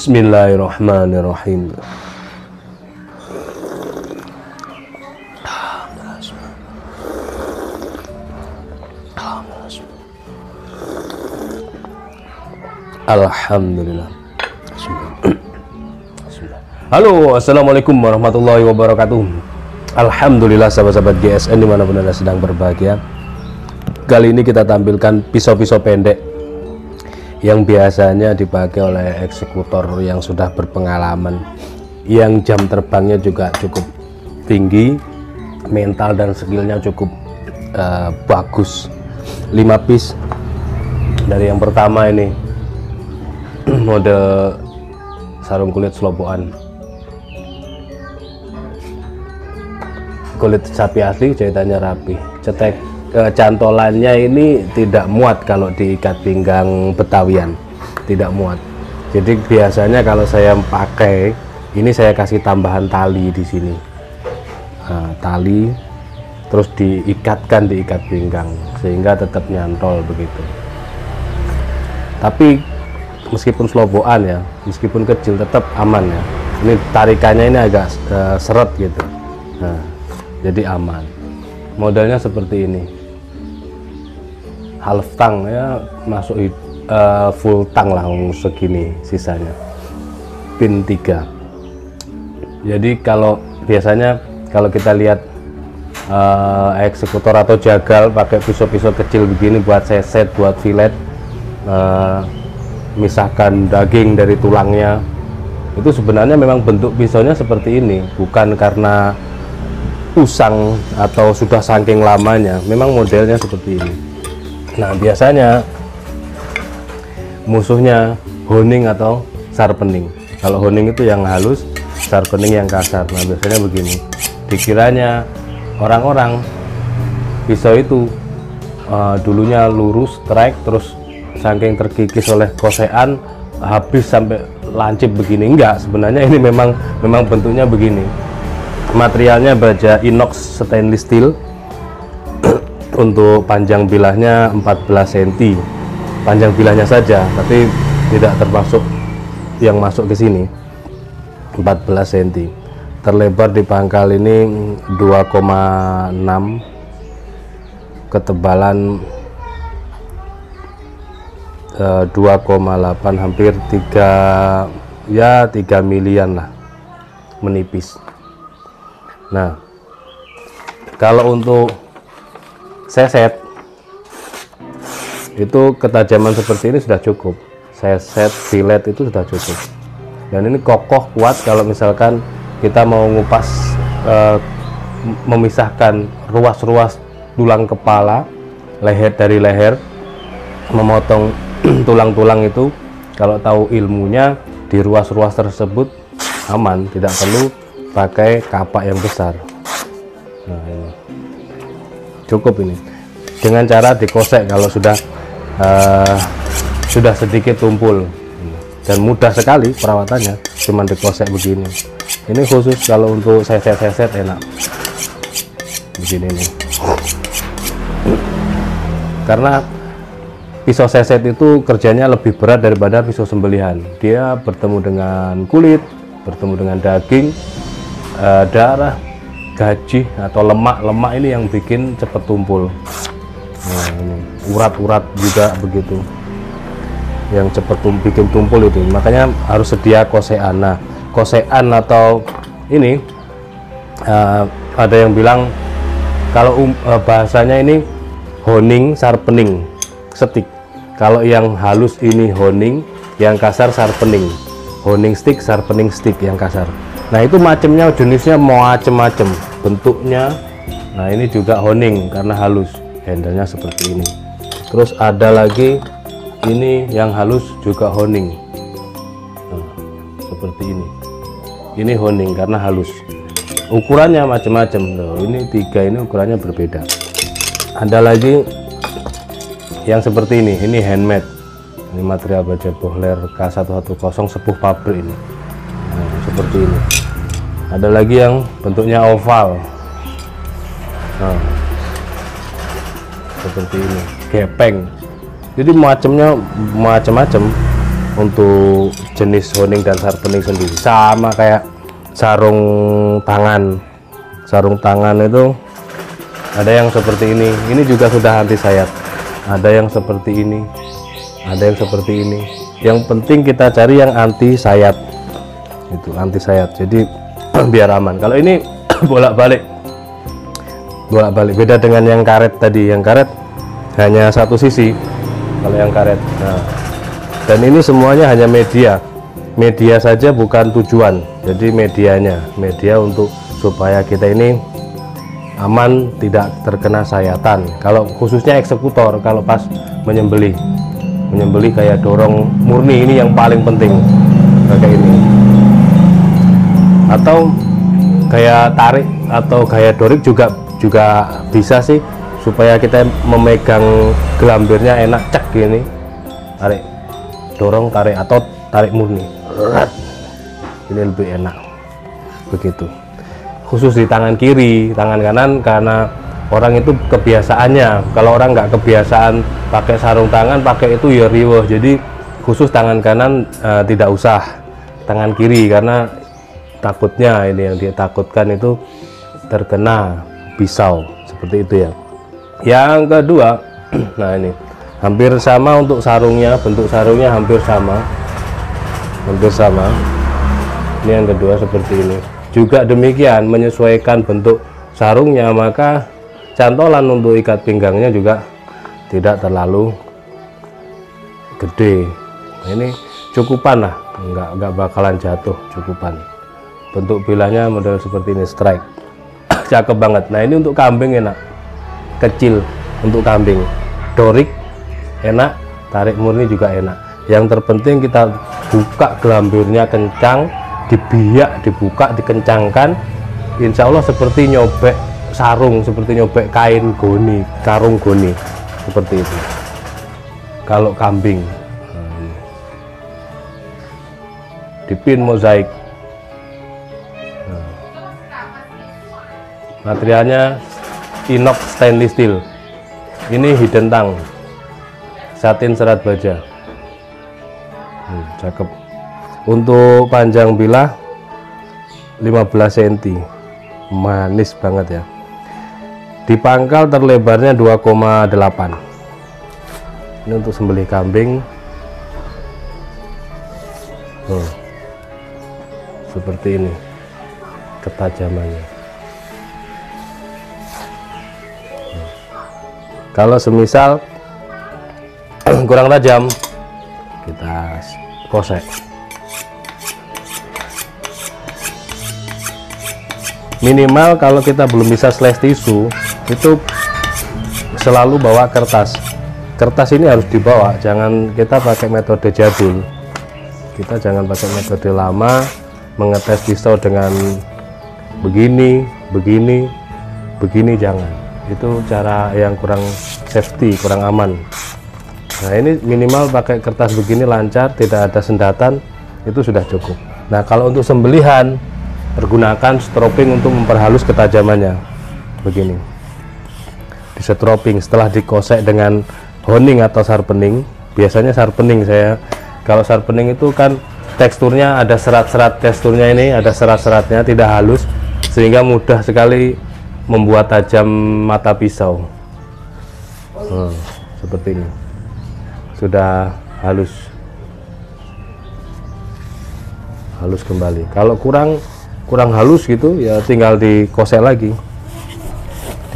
Bismillahirrahmanirrahim. Alhamdulillah. Halo, assalamualaikum warahmatullahi wabarakatuh. Alhamdulillah sahabat-sahabat GSN dimanapun Anda sedang berbahagia. Kali ini kita tampilkan pisau-pisau pendek yang biasanya dipakai oleh eksekutor yang sudah berpengalaman, yang jam terbangnya juga cukup tinggi, mental dan skillnya cukup bagus. 5 piece. Dari yang pertama ini model sarung kulit Sloboan, kulit sapi asli, jahitannya rapi, cetek. Cantolannya ini tidak muat kalau diikat pinggang Betawian, tidak muat. Jadi biasanya kalau saya pakai ini saya kasih tambahan tali di sini, tali terus diikat pinggang sehingga tetap nyantol begitu. Tapi meskipun Sloboan ya, meskipun kecil tetap aman ya. Ini tarikannya ini agak seret gitu, jadi aman. Modelnya seperti ini, half tang ya, masuk full tang lah segini sisanya, pin 3. Jadi kalau biasanya kalau kita lihat eksekutor atau jagal pakai pisau-pisau kecil begini buat seset, buat fillet, misahkan daging dari tulangnya, itu sebenarnya memang bentuk pisaunya seperti ini, bukan karena usang atau sudah saking lamanya, memang modelnya seperti ini. Nah biasanya musuhnya honing atau sharpening. Kalau honing itu yang halus, sharpening yang kasar. Nah biasanya begini, dikiranya orang-orang pisau itu dulunya lurus strike, terus saking terkikis oleh kosean habis sampai lancip begini. Enggak, sebenarnya ini memang bentuknya begini. Materialnya baja inox stainless steel. Untuk panjang bilahnya 14 cm, panjang bilahnya saja, tapi tidak termasuk yang masuk ke sini. 14 cm. Terlebar di pangkal ini 2,6, ketebalan 2,8, hampir 3 milian lah, menipis. Nah kalau untuk seset itu ketajaman seperti ini sudah cukup, seset fillet itu sudah cukup, dan ini kokoh kuat. Kalau misalkan kita mau ngupas, memisahkan ruas-ruas tulang kepala, leher dari leher, memotong tulang-tulang itu, kalau tahu ilmunya di ruas-ruas tersebut aman, tidak perlu pakai kapak yang besar. Nah ini cukup ini, dengan cara dikosek kalau sudah sedikit tumpul, dan mudah sekali perawatannya, cuman dikosek begini. Ini khusus kalau untuk seset enak begini nih, karena pisau seset itu kerjanya lebih berat daripada pisau sembelihan. Dia bertemu dengan kulit, bertemu dengan daging, darah, gaji atau lemak ini yang bikin cepet tumpul. Nah ini urat-urat juga begitu, yang cepet bikin tumpul itu, makanya harus sedia kosean. Nah kosean atau ini ada yang bilang kalau bahasanya ini honing sharpening stick. Kalau yang halus ini honing, yang kasar sharpening. Honing stick, sharpening stick yang kasar. Nah itu macamnya, jenisnya macam-macam bentuknya. Nah ini juga honing karena halus, handlenya seperti ini. Terus ada lagi ini yang halus juga honing, nah, seperti ini. Ini honing karena halus, ukurannya macam-macam. Ini 3 ini ukurannya berbeda. Ada lagi yang seperti ini handmade. Ini material baja bohler K110 sepuh pabrik ini. Nah, seperti ini. Ada lagi yang bentuknya oval, nah, seperti ini, gepeng. Jadi macamnya macam-macam. untuk jenis honing dan sharpening sendiri. Sama kayak sarung tangan. Sarung tangan itu ada yang seperti ini juga sudah anti sayat. Ada yang seperti ini, ada yang seperti ini. Yang penting kita cari yang anti sayat. Itu anti sayat. Jadi biar aman. Kalau ini bolak-balik beda dengan yang karet tadi. Yang karet hanya satu sisi kalau yang karet. Nah, dan ini semuanya hanya media saja, bukan tujuan. Jadi media untuk supaya kita ini aman, tidak terkena sayatan. Kalau khususnya eksekutor, kalau pas menyembelih kayak dorong murni, ini yang paling penting kayak ini. Atau kayak tarik atau gaya dorik juga bisa sih, supaya kita memegang gelambirnya enak, cek gini, tarik dorong, tarik atau tarik murni, ini lebih enak begitu. Khusus di tangan kiri, tangan kanan karena orang itu kebiasaannya. Kalau orang nggak kebiasaan pakai sarung tangan, pakai itu ya riweh. Jadi khusus tangan kanan tidak usah, tangan kiri, karena takutnya ini yang dia takutkan itu terkena pisau seperti itu ya. Yang kedua, nah ini hampir sama untuk sarungnya, bentuk sarungnya hampir sama. Ini yang kedua seperti ini. Juga demikian, menyesuaikan bentuk sarungnya, maka cantolan untuk ikat pinggangnya juga tidak terlalu gede. Nah, ini cukupan lah, nggak bakalan jatuh, cukupan. Bentuk bilahnya model seperti ini, strike. Cakep banget. Nah, ini untuk kambing enak, kecil untuk kambing. Dorik enak, tarik murni juga enak. Yang terpenting kita buka gelambirnya kencang, dibiak, dibuka, dikencangkan. Insya Allah seperti nyobek sarung, seperti nyobek kain goni, karung goni, seperti itu kalau kambing. Dipin mozaik. Materialnya inox stainless steel. Ini hidden tang, satin serat baja. Cakep. Untuk panjang bilah 15 cm, manis banget ya. Di pangkal terlebarnya 2,8. Ini untuk sembelih kambing. Seperti ini ketajamannya. Kalau semisal kurang tajam, kita kosek. Minimal kalau kita belum bisa slash tisu, itu selalu bawa kertas. Kertas ini harus dibawa, jangan kita pakai metode jadul. Kita jangan pakai metode lama, mengetes pisau dengan begini, jangan. Itu cara yang kurang safety, kurang aman. Nah, ini minimal pakai kertas begini lancar, tidak ada sendatan, itu sudah cukup. Nah, kalau untuk sembelihan, pergunakan stropping untuk memperhalus ketajamannya. Begini, di stropping setelah dikosek dengan honing atau sharpening. Biasanya sharpening saya. Kalau sharpening itu kan teksturnya ada serat-serat, teksturnya ini ada serat-seratnya, tidak halus, sehingga mudah sekali membuat tajam mata pisau. Seperti ini, sudah halus kembali. Kalau kurang halus gitu ya, tinggal dikosek lagi,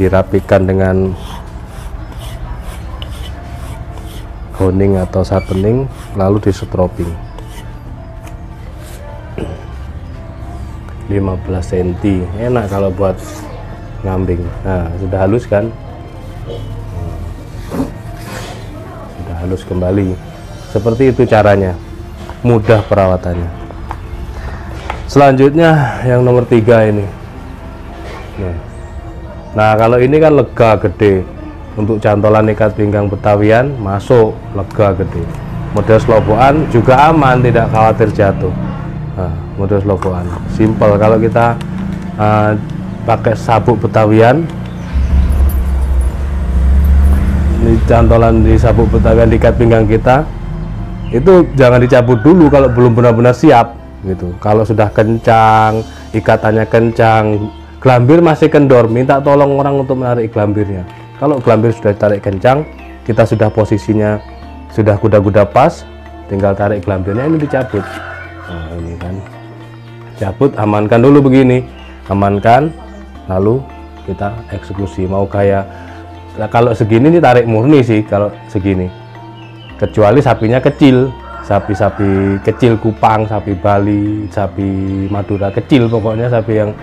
dirapikan dengan honing atau sharpening, lalu di stropping 15 cm. Enak kalau buat ngambing. Nah, sudah halus kan, sudah halus kembali. Seperti itu caranya, mudah perawatannya. Selanjutnya yang nomor 3 ini. Nah, kalau ini kan lega gede, untuk cantolan ikat pinggang Betawian masuk, lega gede. Model slobokan juga aman, tidak khawatir jatuh. Nah, model slobokan simple. Kalau kita pakai sabuk Betawian, ini cantolan di sabuk Betawian di ikat pinggang kita, itu jangan dicabut dulu kalau belum benar-benar siap gitu. Kalau sudah kencang, ikatannya kencang, gelambir masih kendor, minta tolong orang untuk menarik gelambirnya. Kalau gelambir sudah ditarik kencang, kita sudah posisinya sudah kuda-kuda pas, tinggal tarik gelambirnya, ini dicabut. Nah ini kan cabut, amankan dulu begini, amankan, lalu kita eksekusi. Mau kayak kalau segini nih tarik murni sih kalau segini, kecuali sapinya kecil, sapi-sapi kecil, Kupang, sapi Bali, sapi Madura kecil, pokoknya sapi yang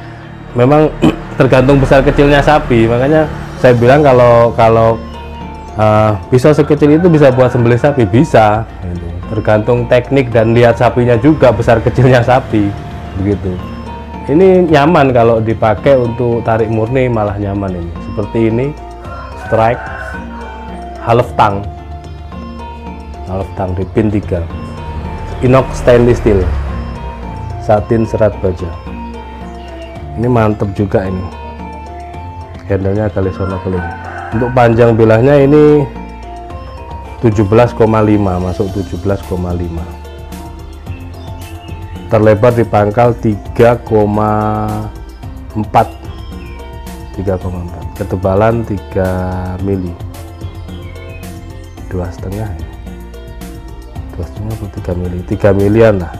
memang tergantung besar kecilnya sapi. Makanya saya bilang kalau pisau sekecil itu bisa buat sembelih sapi, bisa gitu. Tergantung teknik dan lihat sapinya juga, besar kecilnya sapi begitu. Ini nyaman kalau dipakai untuk tarik murni, malah nyaman ini. Seperti ini, strike half tang di pin 3, inox stainless steel, satin serat baja. Ini mantep juga ini, handlenya Galesona keling. Untuk panjang bilahnya ini 17,5, masuk 17,5. Terlebar di pangkal 3,4, ketebalan 3 mili, 2,5 ya, 2,5 atau 3 mili, 3 milian lah,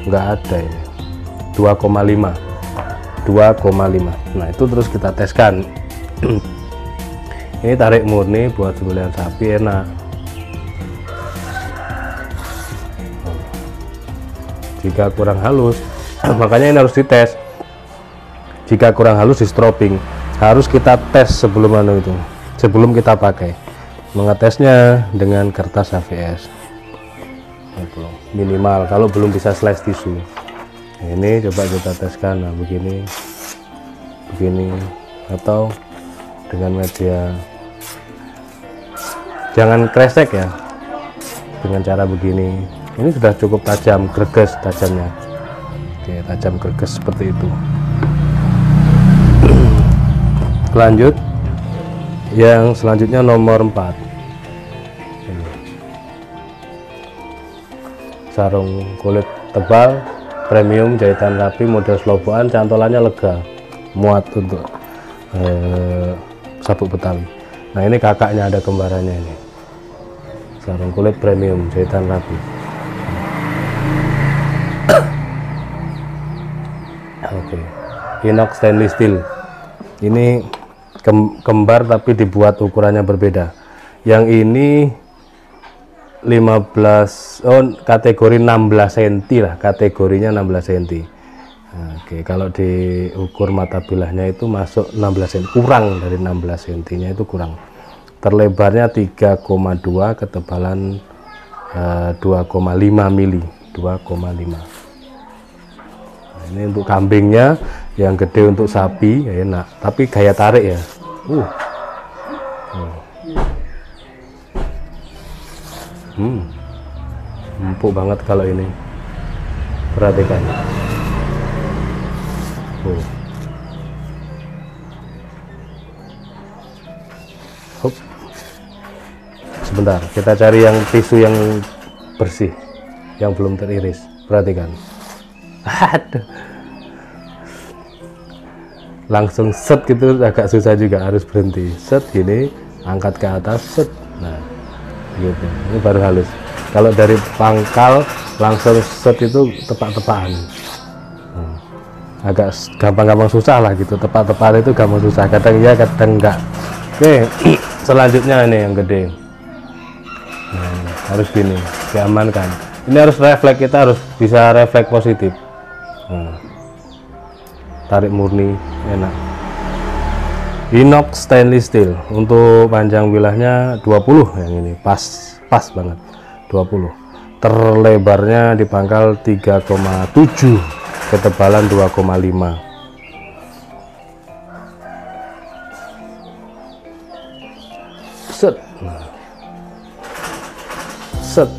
nggak ada ini, 2,5. Nah itu terus kita teskan. Ini tarik murni buat sembelihan sapi enak. Jika kurang halus, makanya ini harus dites. Jika kurang halus di stropping, harus kita tes sebelum sebelum kita pakai. Mengetesnya dengan kertas HVS minimal, kalau belum bisa slice tisu. Ini coba kita teskan. Nah begini, atau dengan media, jangan kresek ya, dengan cara begini. Ini sudah cukup tajam, greges tajamnya. Oke, tajam greges seperti itu. Lanjut, yang selanjutnya nomor 4. Ini. Sarung kulit tebal, premium, jahitan rapi, model sloboan, cantolannya lega, muat untuk sabuk Betawi. Nah ini kakaknya, ada kembarannya ini. Sarung kulit premium, jahitan rapi. Oke, inox stainless steel. Ini kembar tapi dibuat ukurannya berbeda. Yang ini 15, kategori 16 cm lah, kategorinya 16 cm. Oke, kalau diukur mata bilahnya itu masuk 16 cm, kurang dari 16 cm nya itu kurang. Terlebarnya 3,2, ketebalan 2,5 mili, 2,5. Ini untuk kambingnya, yang gede untuk sapi ya enak, tapi gaya tarik ya. Empuk banget kalau ini, perhatikan. Sebentar, kita cari yang tisu yang bersih, yang belum teriris. Perhatikan. Aduh, langsung set gitu, agak susah juga, harus berhenti. Set gini, angkat ke atas, set. Nah gitu, ini baru halus. Kalau dari pangkal langsung set itu tepak-tepakan. Agak gampang-gampang susah lah gitu, tepak-tepakan itu gampang susah, kadang ya kadang enggak. Oke, selanjutnya ini yang gede. Nah, harus gini, diamankan. Ini harus refleks, kita harus bisa refleks positif. Nah, tarik murni enak. Inox stainless steel, untuk panjang bilahnya 20, yang ini pas banget 20. Terlebarnya di pangkal 3,7, ketebalan 2,5. Set. Set.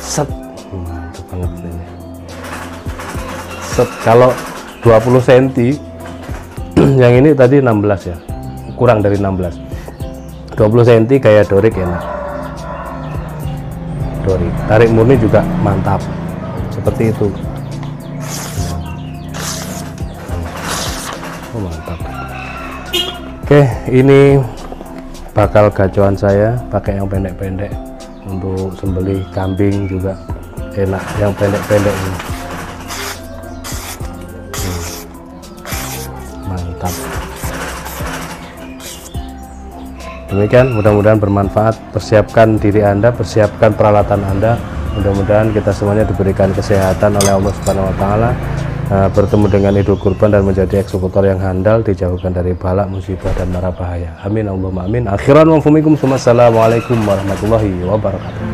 Set. Mantap banget ini. Set. Kalau 20 cm yang ini tadi 16 ya, kurang dari 16. 20 cm gaya dorik enak, dorik tarik murni juga mantap seperti itu. Oh, mantap. Oke, ini bakal gacoan saya pakai yang pendek-pendek untuk sembelih kambing juga enak yang pendek-pendek ini. Mantap. Demikian, mudah-mudahan bermanfaat. Persiapkan diri Anda, persiapkan peralatan Anda. Mudah-mudahan kita semuanya diberikan kesehatan oleh Allah Subhanahu wa taala, bertemu dengan Idul Kurban dan menjadi eksekutor yang handal, dijauhkan dari balak, musibah dan mara bahaya. Amin Allahumma amin. Akhiran wa fumikum. Assalamualaikum warahmatullahi wabarakatuh.